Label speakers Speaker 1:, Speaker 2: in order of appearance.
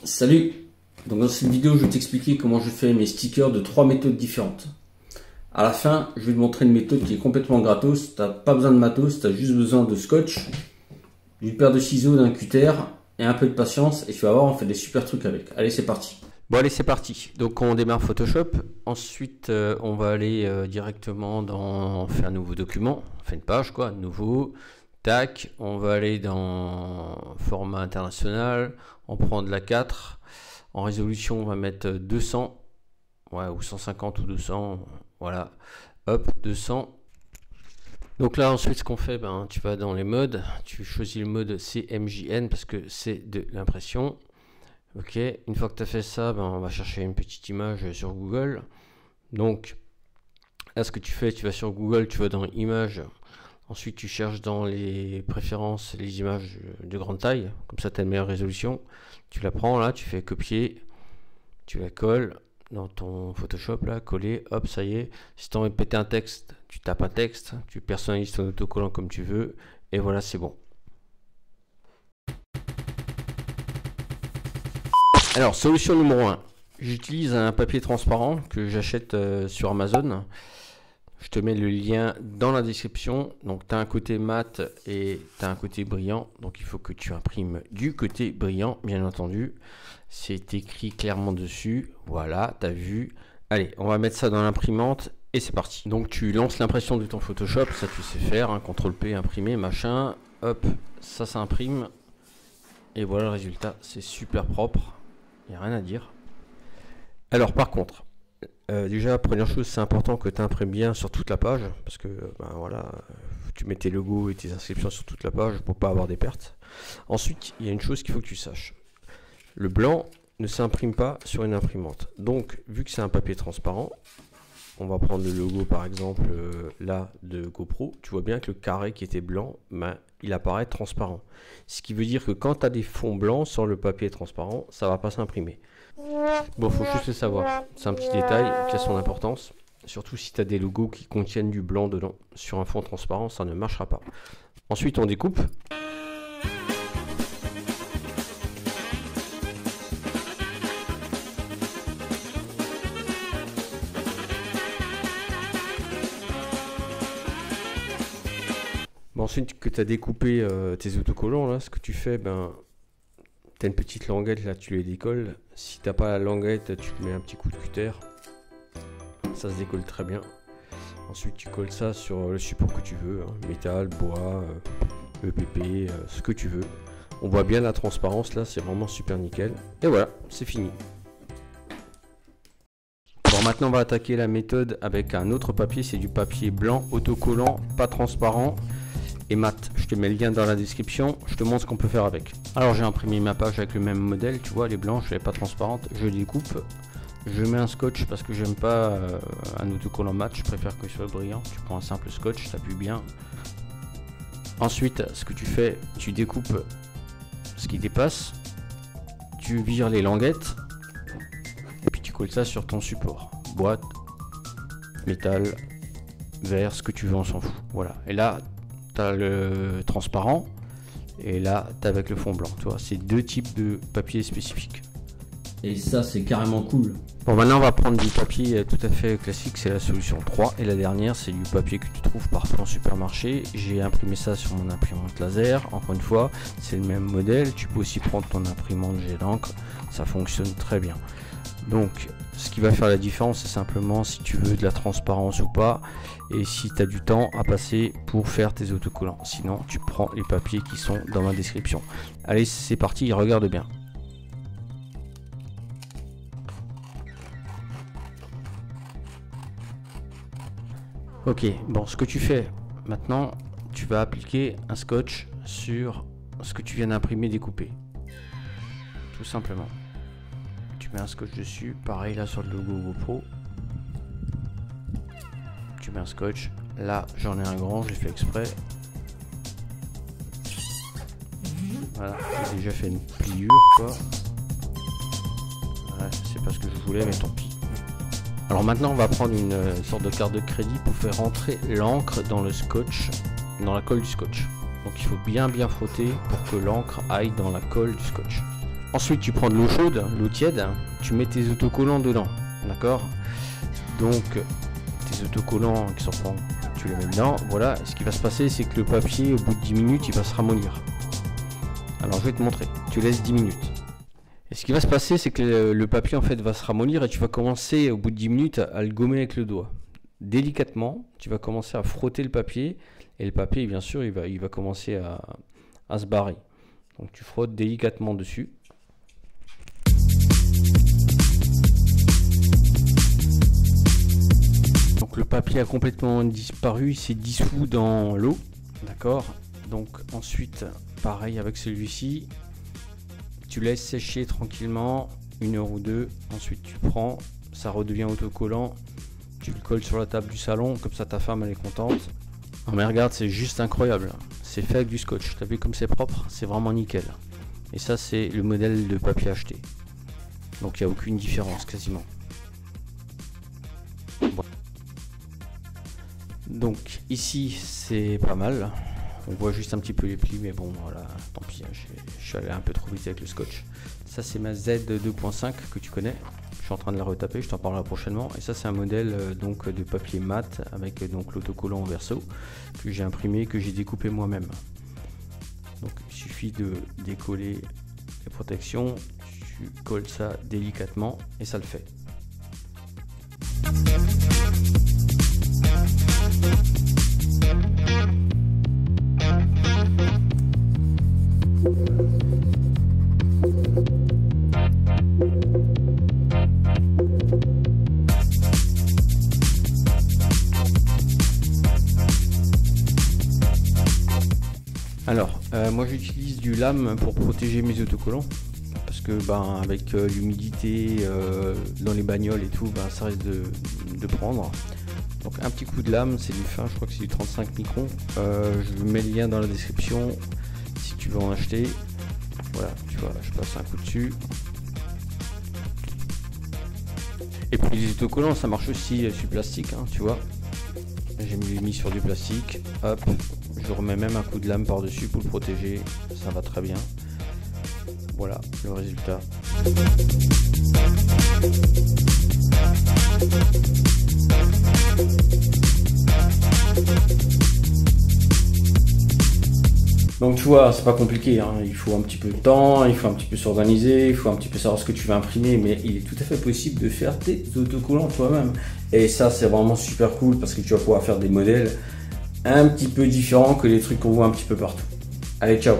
Speaker 1: Salut! Donc dans cette vidéo, je vais t'expliquer comment je fais mes stickers de 3 méthodes différentes. À la fin, je vais te montrer une méthode qui est complètement gratos. Tu n'as pas besoin de matos, tu as juste besoin de scotch, d'une paire de ciseaux, d'un cutter et un peu de patience. Et tu vas voir, on fait des super trucs avec. Allez, c'est parti!
Speaker 2: Bon allez, c'est parti. Donc on démarre Photoshop. Ensuite on va aller directement dans faire un nouveau document. On fait une page quoi, nouveau. Tac, on va aller dans format international. On prend de la 4. En résolution on va mettre 200. Ouais, ou 150 ou 200. Voilà. Hop, 200. Donc là ensuite ce qu'on fait, tu vas dans les modes. Tu choisis le mode CMJN parce que c'est de l'impression. Ok, une fois que tu as fait ça, on va chercher une petite image sur Google. Donc là ce que tu fais, tu vas sur Google, tu vas dans images, ensuite tu cherches dans les préférences les images de grande taille, comme ça tu as une meilleure résolution. Tu la prends là, tu fais copier, tu la colles dans ton Photoshop là, coller, hop, ça y est. Si tu as envie de péter un texte, tu tapes un texte, tu personnalises ton autocollant comme tu veux, et voilà, c'est bon. Alors, solution numéro 1, j'utilise un papier transparent que j'achète sur Amazon. Je te mets le lien dans la description. Donc, tu as un côté mat et tu as un côté brillant. Donc, il faut que tu imprimes du côté brillant, bien entendu. C'est écrit clairement dessus. Voilà, tu as vu. Allez, on va mettre ça dans l'imprimante et c'est parti. Donc, tu lances l'impression de ton Photoshop. Ça, tu sais faire. Hein, CTRL-P, imprimer, machin. Hop, ça s'imprime. Et voilà le résultat. C'est super propre. Il n'y a rien à dire. Alors par contre, déjà première chose, c'est important que tu imprimes bien sur toute la page, parce que voilà, tu mets tes logos et tes inscriptions sur toute la page pour pas avoir des pertes. Ensuite, il y a une chose qu'il faut que tu saches. Le blanc ne s'imprime pas sur une imprimante. Donc, vu que c'est un papier transparent, on va prendre le logo par exemple là de GoPro. Tu vois bien que le carré qui était blanc, il apparaît transparent. Ce qui veut dire que quand tu as des fonds blancs sur le papier transparent, ça va pas s'imprimer. Bon, faut juste le savoir. C'est un petit détail qui a son importance. Surtout si tu as des logos qui contiennent du blanc dedans. Sur un fond transparent, ça ne marchera pas. Ensuite, on découpe. Ensuite que tu as découpé tes autocollants, là, ce que tu fais, tu as une petite languette, là, tu les décolles. Si tu n'as pas la languette, tu mets un petit coup de cutter. Ça se décolle très bien. Ensuite, tu colles ça sur le support que tu veux, hein, métal, bois, EPP, ce que tu veux. On voit bien la transparence, là, c'est vraiment super nickel. Et voilà, c'est fini. Bon, maintenant, on va attaquer la méthode avec un autre papier. C'est du papier blanc, autocollant, pas transparent et mat. Je te mets le lien dans la description, je te montre ce qu'on peut faire avec. Alors j'ai imprimé ma page avec le même modèle, tu vois, elle est blanche, elle n'est pas transparente, je découpe, je mets un scotch parce que j'aime pas un autocollant mat, je préfère qu'il soit brillant. Tu prends un simple scotch, ça appuie bien. Ensuite, ce que tu fais, tu découpes ce qui dépasse, tu vires les languettes, et puis tu colles ça sur ton support. Boîte, métal, verre, ce que tu veux, on s'en fout. Voilà, et là, le transparent et là tu avec le fond blanc, tu vois, c'est deux types de papier spécifiques
Speaker 1: Et ça, c'est carrément cool.
Speaker 2: Bon, maintenant on va prendre du papier tout à fait classique, c'est la solution 3 et la dernière c'est du papier que tu trouves parfois en supermarché. J'ai imprimé ça sur mon imprimante laser, encore une fois c'est le même modèle. Tu peux aussi prendre ton imprimante jet d'encre, ça fonctionne très bien. Donc ce qui va faire la différence, c'est simplement si tu veux de la transparence ou pas, et si tu as du temps à passer pour faire tes autocollants. Sinon tu prends les papiers qui sont dans ma description. Allez, c'est parti, regarde bien. Ok, bon, ce que tu fais maintenant, tu vas appliquer un scotch sur ce que tu viens d'imprimer découpé, tout simplement. Tu mets un scotch dessus, pareil là sur le logo GoPro. Tu mets un scotch, là j'en ai un grand, je l'ai fait exprès. Voilà, j'ai déjà fait une pliure quoi. Ouais, c'est pas ce que je voulais, mais tant pis. Alors maintenant on va prendre une sorte de carte de crédit pour faire rentrer l'encre dans le scotch, dans la colle du scotch. Donc il faut bien frotter pour que l'encre aille dans la colle du scotch. Ensuite, tu prends de l'eau chaude, l'eau tiède, tu mets tes autocollants dedans, d'accord? Donc, tes autocollants qui sont prends, tu les mets dedans. Voilà, ce qui va se passer, c'est que le papier, au bout de 10 minutes, il va se ramollir. Alors, je vais te montrer. Tu laisses 10 minutes. Et ce qui va se passer, c'est que le papier, en fait, va se ramollir et tu vas commencer, au bout de 10 minutes, à le gommer avec le doigt. Délicatement, tu vas commencer à frotter le papier et le papier, bien sûr, il va commencer à se barrer. Donc, tu frottes délicatement dessus. Donc le papier a complètement disparu, il s'est dissous dans l'eau, d'accord. Donc ensuite, pareil avec celui-ci, tu laisses sécher tranquillement 1 heure ou 2, ensuite tu prends, ça redevient autocollant, tu le colles sur la table du salon, comme ça ta femme elle est contente. Non mais regarde, c'est juste incroyable, c'est fait avec du scotch, t'as vu comme c'est propre, c'est vraiment nickel. Et ça c'est le modèle de papier acheté, donc il n'y a aucune différence quasiment. Donc ici c'est pas mal, on voit juste un petit peu les plis, mais bon voilà, tant pis, je suis allé un peu trop vite avec le scotch. Ça c'est ma Z 2.5 que tu connais, je suis en train de la retaper, je t'en parlerai prochainement. Et ça c'est un modèle donc de papier mat avec donc l'autocollant en verso que j'ai imprimé, que j'ai découpé moi-même. Donc il suffit de décoller les protections, tu colles ça délicatement et ça le fait. Alors, moi j'utilise du lame pour protéger mes autocollants parce que avec l'humidité dans les bagnoles et tout, ça risque de prendre. Donc un petit coup de lame, c'est du fin, je crois que c'est du 35 microns. Je mets le lien dans la description si tu veux en acheter. Voilà, tu vois, je passe un coup dessus. Et puis les autocollants, ça marche aussi sur plastique, hein, tu vois. J'ai mis sur du plastique, hop, je remets même un coup de lame par dessus pour le protéger, ça va très bien. Voilà le résultat. Donc tu vois, c'est pas compliqué, hein. Il faut un petit peu de temps, il faut un petit peu s'organiser, il faut un petit peu savoir ce que tu veux imprimer, mais il est tout à fait possible de faire tes autocollants toi-même. Et ça c'est vraiment super cool parce que tu vas pouvoir faire des modèles un petit peu différents que les trucs qu'on voit un petit peu partout. Allez, ciao!